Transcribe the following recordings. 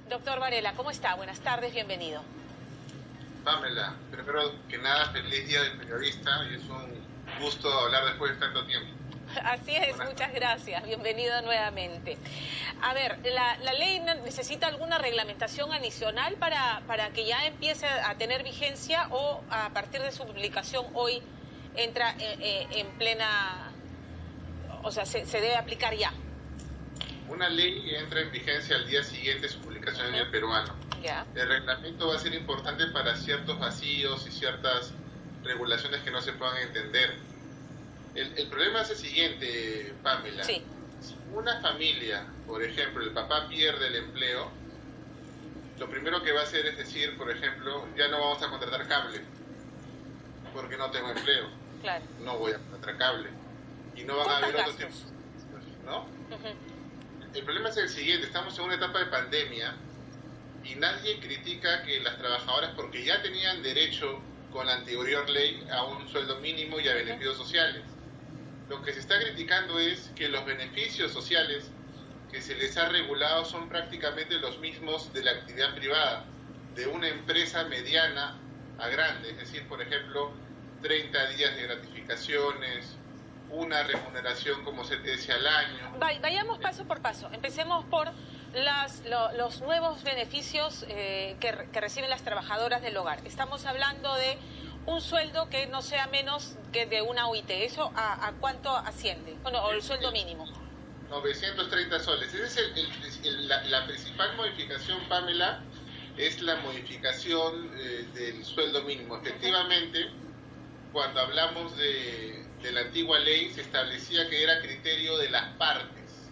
Doctor Varela, ¿cómo está? Buenas tardes, bienvenido. Pamela, primero que nada, feliz día del periodista y es un gusto hablar después de tanto tiempo. Así es, muchas gracias, bienvenido nuevamente. A ver, ¿la ley necesita alguna reglamentación adicional para que ya empiece a tener vigencia o a partir de su publicación hoy entra en plena, o sea, se debe aplicar ya? Una ley entra en vigencia al día siguiente de su publicación en el peruano. Ya. El reglamento va a ser importante para ciertos vacíos y ciertas regulaciones que no se puedan entender. El problema es el siguiente, Pamela. Sí. Si una familia, por ejemplo, el papá pierde el empleo, lo primero que va a hacer es decir, por ejemplo, ya no vamos a contratar cable, porque no tengo empleo. Claro. No voy a contratar cable. Y no van a haber otros tipos, ¿no? El problema es el siguiente, estamos en una etapa de pandemia y nadie critica que las trabajadoras, porque ya tenían derecho con la anterior ley a un sueldo mínimo y a beneficios sociales. Lo que se está criticando es que los beneficios sociales que se les ha regulado son prácticamente los mismos de la actividad privada, de una empresa mediana a grande, es decir, por ejemplo, 30 días de gratificaciones, una remuneración como se te decía al año. Vayamos paso por paso. Empecemos por los nuevos beneficios que reciben las trabajadoras del hogar. Estamos hablando de un sueldo que no sea menos que de una OIT. ¿Eso a cuánto asciende? Bueno, o el sueldo mínimo. 930 soles. Esa es la principal modificación, Pamela, es la modificación del sueldo mínimo. Efectivamente, cuando hablamos de la antigua ley, se establecía que era criterio de las partes.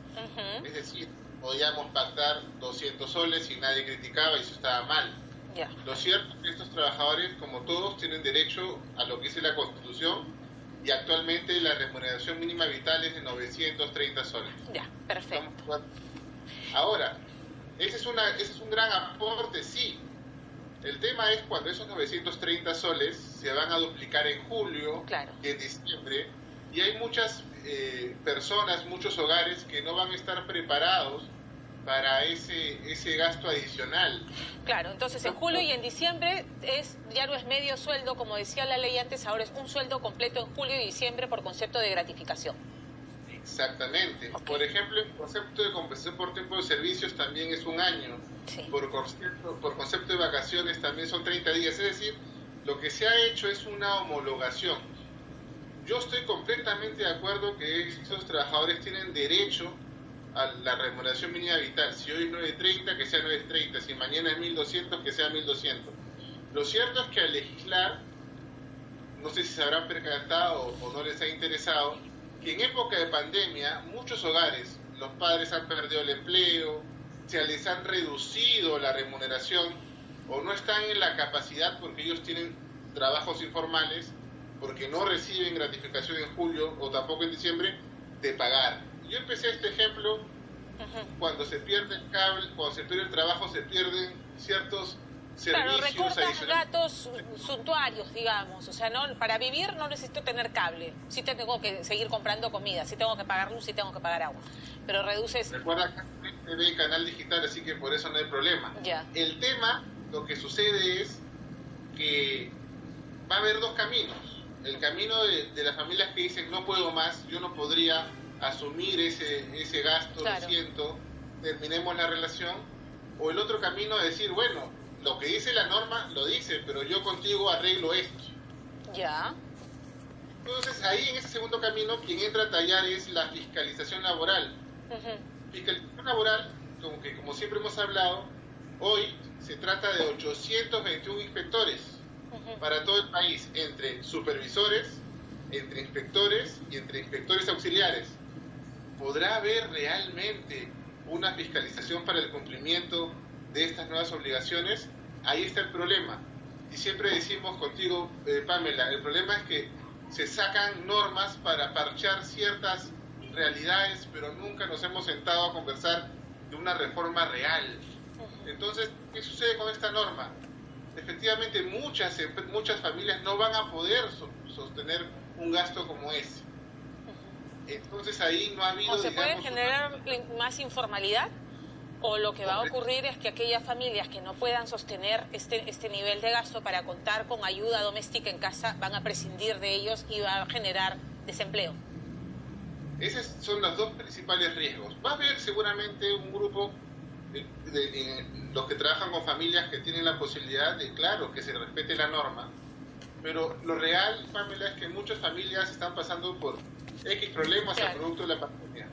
Es decir, podíamos pactar 200 soles y nadie criticaba y eso estaba mal. Yeah. Lo cierto es que estos trabajadores, como todos, tienen derecho a lo que dice la Constitución y actualmente la remuneración mínima vital es de 930 soles. Ya, perfecto. Ahora, ese es un gran aporte, sí. El tema es cuando esos 930 soles se van a duplicar en julio, claro, y en diciembre, y hay muchas personas, muchos hogares que no van a estar preparados para ese gasto adicional. Claro, entonces en julio y en diciembre ya no es medio sueldo, como decía la ley antes, ahora es un sueldo completo en julio y diciembre por concepto de gratificación. Exactamente. Okay. Por ejemplo, el concepto de compensación por tiempo de servicios también es un año. Sí. Por concepto de vacaciones también son 30 días. Es decir, lo que se ha hecho es una homologación. Yo estoy completamente de acuerdo que esos trabajadores tienen derecho a la remuneración mínima vital. Si hoy es 930, que sea 930. Si mañana es 1200, que sea 1200. Lo cierto es que al legislar, no sé si se habrán percatado o no les ha interesado, que en época de pandemia muchos hogares, los padres han perdido el empleo, se les han reducido la remuneración o no están en la capacidad porque ellos tienen trabajos informales, porque no reciben gratificación en julio o tampoco en diciembre, de pagar. Yo empecé este ejemplo, cuando se pierde el cable, cuando se pierde el trabajo, se pierden ciertos servicios recortas adicionales. gastos suntuarios, digamos. O sea, no, para vivir no necesito tener cable. Sí tengo que seguir comprando comida, sí tengo que pagar luz, sí tengo que pagar agua. Pero reduces... Recuerda que TV canal digital, así que por eso no hay problema. Ya. El tema, lo que sucede es que va a haber dos caminos. El camino de las familias que dicen no puedo más, yo no podría asumir ese gasto, claro, lo siento, terminemos la relación. O el otro camino es decir, bueno, lo que dice la norma lo dice, pero yo contigo arreglo esto. Ya. Entonces ahí en ese segundo camino quien entra a tallar es la fiscalización laboral. Fiscalización laboral, como siempre hemos hablado, hoy se trata de 821 inspectores para todo el país, entre supervisores, entre inspectores y entre inspectores auxiliares. ¿Podrá haber realmente una fiscalización para el cumplimiento de estas nuevas obligaciones? Ahí está el problema. Y siempre decimos contigo, Pamela, el problema es que se sacan normas para parchar ciertas realidades, pero nunca nos hemos sentado a conversar de una reforma real. Entonces, ¿qué sucede con esta norma? Efectivamente, muchas familias no van a poder sostener un gasto como ese. Entonces ahí no ha habido... ¿O se puede generar más informalidad? O lo que va a ocurrir es que aquellas familias que no puedan sostener este nivel de gasto para contar con ayuda doméstica en casa van a prescindir de ellos y va a generar desempleo. Esos son los dos principales riesgos. Va a haber seguramente un grupo los que trabajan con familias que tienen la posibilidad de, claro, que se respete la norma, pero lo real, Pamela, es que muchas familias están pasando por X problemas a producto de la pandemia.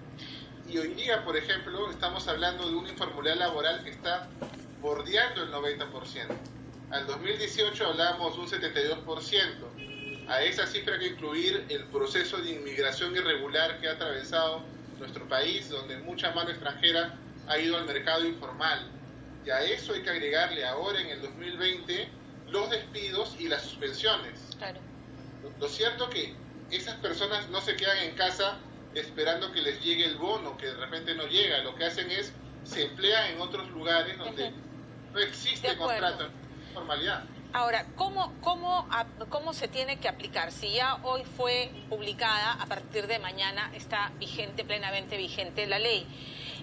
Y hoy día, por ejemplo, estamos hablando de una informalidad laboral que está bordeando el 90%. Al 2018 hablábamos de un 72%. A esa cifra hay que incluir el proceso de inmigración irregular que ha atravesado nuestro país, donde mucha mano extranjera ha ido al mercado informal. Y a eso hay que agregarle ahora, en el 2020, los despidos y las suspensiones. Claro. Lo cierto que esas personas no se quedan en casa esperando que les llegue el bono, que de repente no llega. Lo que hacen es, se emplean en otros lugares donde no existe contrato, formalidad. Ahora, ¿cómo se tiene que aplicar? Si ya hoy fue publicada, a partir de mañana está vigente, plenamente vigente la ley.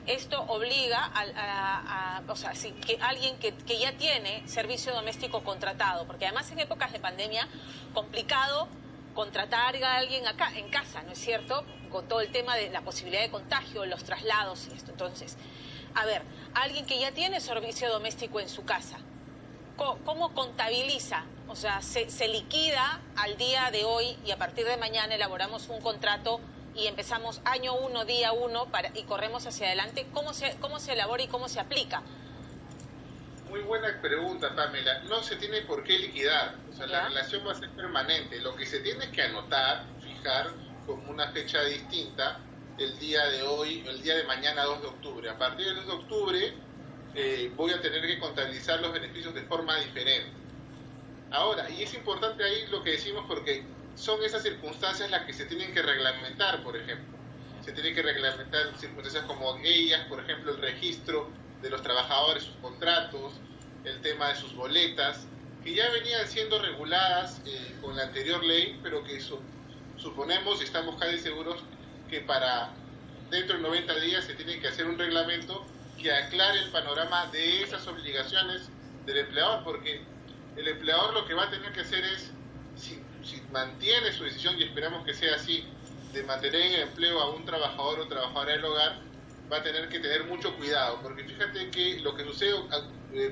Esto obliga o sea, que alguien que ya tiene servicio doméstico contratado, porque además en épocas de pandemia, complicado contratar a alguien acá, en casa, ¿no es cierto? Con todo el tema de la posibilidad de contagio, los traslados y esto. Entonces, a ver, alguien que ya tiene servicio doméstico en su casa, ¿cómo contabiliza? O sea, se liquida al día de hoy y a partir de mañana elaboramos un contrato y empezamos año 1, día 1 y corremos hacia adelante. ¿Cómo se elabora y cómo se aplica? Muy buena pregunta, Pamela. No se tiene por qué liquidar. O sea, la relación va a ser permanente. Lo que se tiene que anotar, fijar como una fecha distinta, el día de hoy, el día de mañana, 2 de octubre. A partir del 2 de octubre voy a tener que contabilizar los beneficios de forma diferente. Ahora, y es importante ahí lo que decimos porque son esas circunstancias las que se tienen que reglamentar, por ejemplo. Se tienen que reglamentar circunstancias como ellas, por ejemplo, el registro de los trabajadores, sus contratos, el tema de sus boletas, que ya venían siendo reguladas con la anterior ley, pero que suponemos y estamos casi seguros que para dentro de 90 días se tiene que hacer un reglamento que aclare el panorama de esas obligaciones del empleador, porque el empleador lo que va a tener que hacer es, si mantiene su decisión, y esperamos que sea así, de mantener en empleo a un trabajador o trabajadora del hogar, va a tener que tener mucho cuidado, porque fíjate que lo que sucede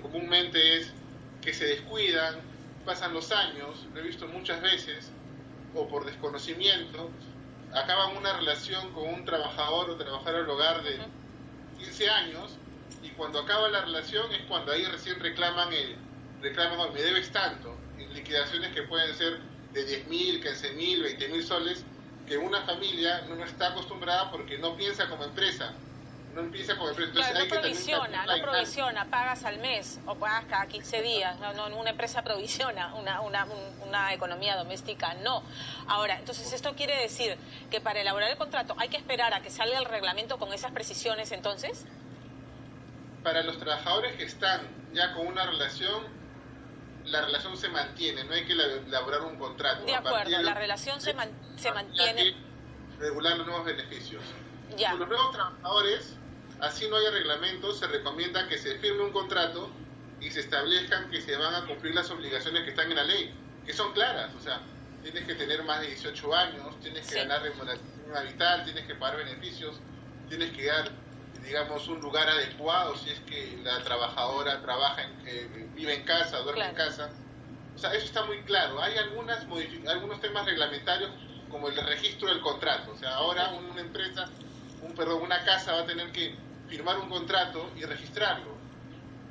comúnmente es que se descuidan, pasan los años, lo he visto muchas veces, o por desconocimiento, acaban una relación con un trabajador o trabajadora del hogar de 15 años, y cuando acaba la relación es cuando ahí recién reclaman, me debes tanto, en liquidaciones que pueden ser de 10.000, 15.000, 20.000 soles, que una familia no está acostumbrada porque no piensa como empresa. Entonces, claro, no provisiona, pagas al mes o pagas cada 15 días, no, una empresa provisiona, una economía doméstica no. Ahora, entonces esto quiere decir que para elaborar el contrato hay que esperar a que salga el reglamento con esas precisiones, entonces. Para los trabajadores que están ya con una relación, la relación se mantiene, no hay que elaborar un contrato. De acuerdo, la relación se mantiene. Regular los nuevos beneficios. Ya. Con los nuevos trabajadores, así no haya reglamentos, se recomienda que se firme un contrato y se establezcan que se van a cumplir las obligaciones que están en la ley, que son claras. O sea, tienes que tener más de 18 años, tienes que ganar remuneración vital, tienes que pagar beneficios, tienes que dar, digamos, un lugar adecuado si es que la trabajadora vive en casa, duerme en casa. O sea, eso está muy claro. Hay algunos temas reglamentarios como el registro del contrato. O sea, ahora una empresa, una casa va a tener que firmar un contrato y registrarlo.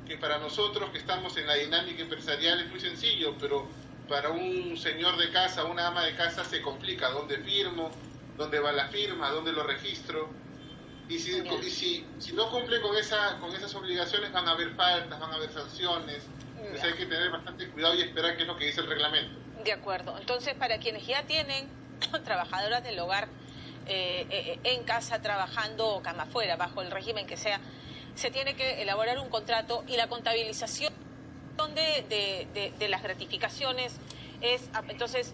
Que para nosotros que estamos en la dinámica empresarial es muy sencillo, pero para un señor de casa, una ama de casa se complica. ¿Dónde firmo? ¿Dónde va la firma? ¿Dónde lo registro? Y si no cumple con esas obligaciones van a haber faltas, van a haber sanciones. Entonces hay que tener bastante cuidado y esperar qué es lo que dice el reglamento. De acuerdo. Entonces, para quienes ya tienen trabajadoras del hogar en casa trabajando o cama afuera, bajo el régimen que sea, se tiene que elaborar un contrato y la contabilización de las gratificaciones es, entonces,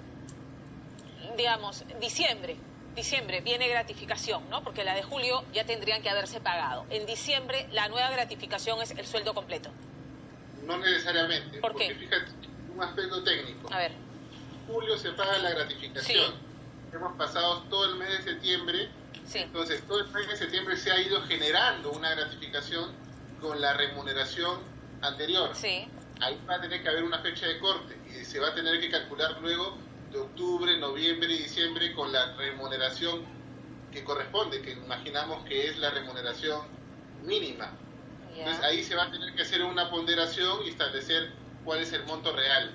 digamos, diciembre. diciembre viene gratificación, ¿no? Porque la de julio ya tendrían que haberse pagado. En diciembre la nueva gratificación es el sueldo completo. No necesariamente. ¿Por qué? Porque fíjate, un aspecto técnico. A ver. En julio se paga la gratificación. Sí. Hemos pasado todo el mes de septiembre. Sí. Entonces, todo el mes de septiembre se ha ido generando una gratificación con la remuneración anterior. Sí. Ahí va a tener que haber una fecha de corte y se va a tener que calcular luego de octubre, noviembre y diciembre con la remuneración que corresponde, que imaginamos que es la remuneración mínima. Entonces ahí se va a tener que hacer una ponderación y establecer cuál es el monto real.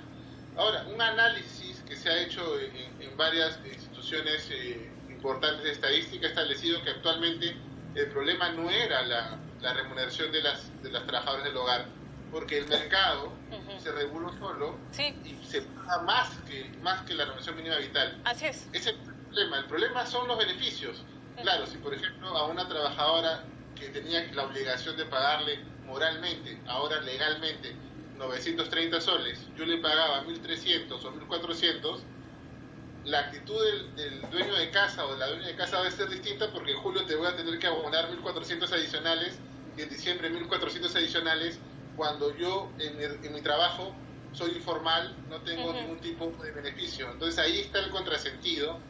Ahora, un análisis que se ha hecho en varias instituciones importantes de estadística ha establecido que actualmente el problema no era la remuneración de las trabajadoras del hogar, porque el mercado se reguló solo y se paga más que la remuneración mínima vital. Así es. Ese es el problema. El problema son los beneficios. Claro, si por ejemplo a una trabajadora que tenía la obligación de pagarle moralmente, ahora legalmente, 930 soles, yo le pagaba 1.300 o 1.400, la actitud del dueño de casa o de la dueña de casa va a ser distinta, porque en julio te voy a tener que abonar 1.400 adicionales y en diciembre 1.400 adicionales, cuando yo en mi trabajo soy informal, no tengo ningún tipo de beneficio. Entonces ahí está el contrasentido.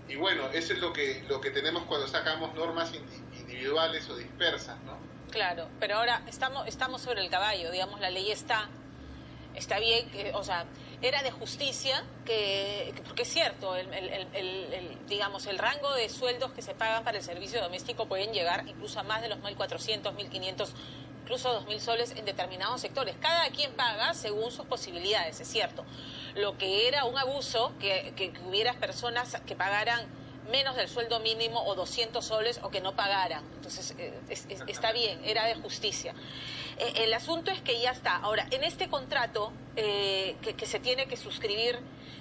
Y bueno, eso es lo que tenemos cuando sacamos normas individuales o dispersas, ¿no? Claro, pero ahora estamos sobre el caballo, digamos, la ley está bien, o sea, era de justicia, porque es cierto, digamos, el rango de sueldos que se pagan para el servicio doméstico pueden llegar incluso a más de los 1.400, 1.500, incluso 2.000 soles en determinados sectores. Cada quien paga según sus posibilidades, es cierto. Lo que era un abuso, que hubiera personas que pagaran menos del sueldo mínimo o 200 soles o que no pagaran. Entonces, está bien, era de justicia. El asunto es que ya está. Ahora, en este contrato que se tiene que suscribir,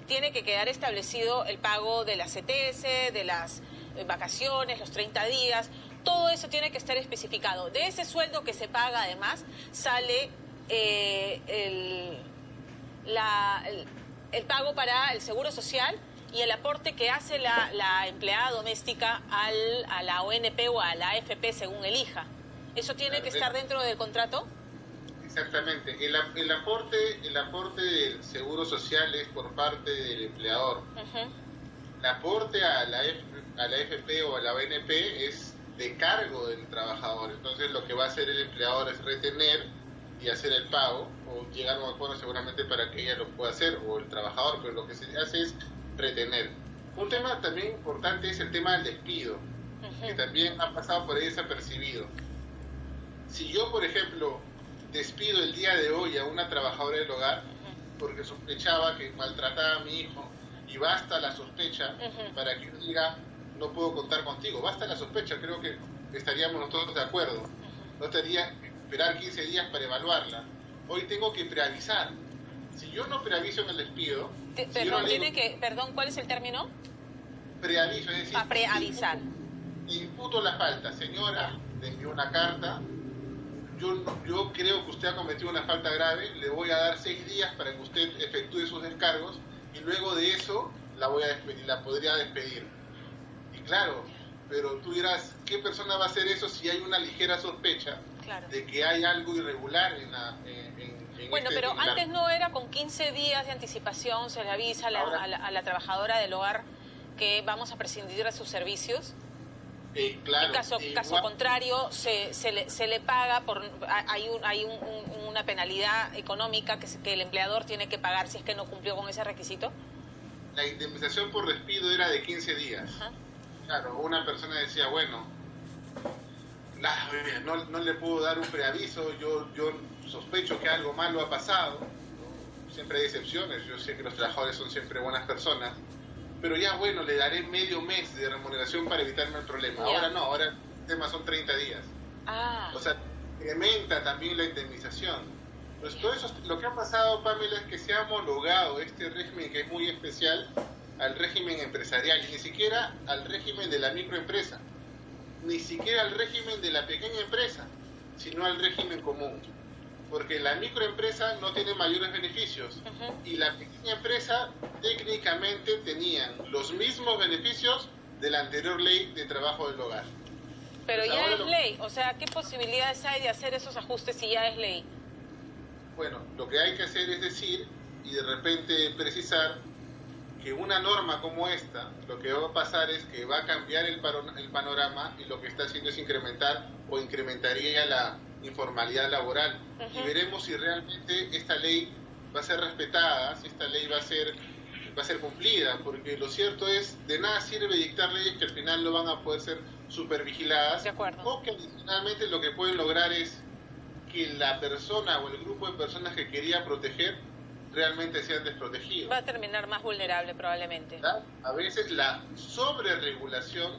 tiene que quedar establecido el pago de las CTS, de las vacaciones, los 30 días, todo eso tiene que estar especificado. De ese sueldo que se paga, además, sale el pago para el seguro social y el aporte que hace la empleada doméstica a la ONP o a la AFP, según elija. ¿Eso tiene que estar dentro del contrato? Exactamente. El aporte del seguro social es por parte del empleador. El aporte a la AFP o a la ONP es de cargo del trabajador. Entonces lo que va a hacer el empleador es retener y hacer el pago, o llegar a un acuerdo seguramente para que ella lo pueda hacer, o el trabajador, pero lo que se hace es retener. Un tema también importante es el tema del despido, que también ha pasado por ahí desapercibido. Si yo, por ejemplo, despido el día de hoy a una trabajadora del hogar porque sospechaba que maltrataba a mi hijo, y basta la sospecha para que diga no puedo contar contigo, basta la sospecha, creo que estaríamos nosotros de acuerdo. No estaría esperar 15 días para evaluarla. Hoy tengo que preavisar. Si yo no preaviso en el despido... Perdón, ¿cuál es el término? Preaviso, es decir... preavisar. Imputo la falta. Señora, le envió una carta, yo creo que usted ha cometido una falta grave, le voy a dar 6 días para que usted efectúe sus descargos, y luego de eso la podría despedir. Y claro, pero tú dirás, ¿qué persona va a hacer eso si hay una ligera sospecha de que hay algo irregular Bueno, pero antes no era con 15 días de anticipación, se le avisa a la trabajadora del hogar que vamos a prescindir de sus servicios. Claro, en caso contrario, se le paga, hay una penalidad económica que el empleador tiene que pagar si es que no cumplió con ese requisito. La indemnización por despido era de 15 días. Claro, una persona decía, bueno, no le puedo dar un preaviso, yo sospecho que algo malo ha pasado. Siempre hay excepciones, yo sé que los trabajadores son siempre buenas personas, pero ya bueno, le daré medio mes de remuneración para evitarme el problema. Ahora no, ahora el tema son 30 días. O sea, incrementa también la indemnización. Pues todo eso, lo que ha pasado, Pamela, es que se ha homologado este régimen, que es muy especial, al régimen empresarial, y ni siquiera al régimen de la microempresa, ni siquiera al régimen de la pequeña empresa, sino al régimen común. Porque la microempresa no tiene mayores beneficios, y la pequeña empresa técnicamente tenían los mismos beneficios de la anterior ley de trabajo del hogar. Pero ya es ley, o sea, ¿qué posibilidades hay de hacer esos ajustes si ya es ley? Bueno, lo que hay que hacer es decir y de repente precisar que una norma como esta, lo que va a pasar es que va a cambiar el panorama y lo que está haciendo es incrementar o incrementaría la informalidad laboral. Y veremos si realmente esta ley va a ser respetada, si esta ley va a ser cumplida, porque lo cierto es, de nada sirve dictar leyes que al final no van a poder ser supervigiladas, o que adicionalmente lo que pueden lograr es que la persona o el grupo de personas que quería proteger realmente sean desprotegidos. Va a terminar más vulnerable probablemente. ¿Verdad? A veces la sobreregulación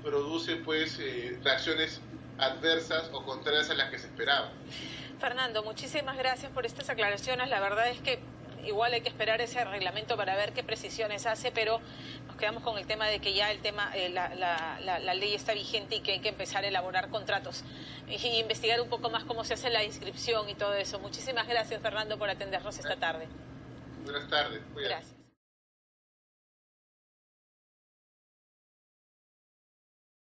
produce pues reacciones adversas o contrarias a las que se esperaba. Fernando, muchísimas gracias por estas aclaraciones. La verdad es que igual hay que esperar ese reglamento para ver qué precisiones hace, pero nos quedamos con el tema de que ya la ley está vigente y que hay que empezar a elaborar contratos y investigar un poco más cómo se hace la inscripción y todo eso. Muchísimas gracias, Fernando, por atendernos esta tarde. Buenas tardes. Gracias.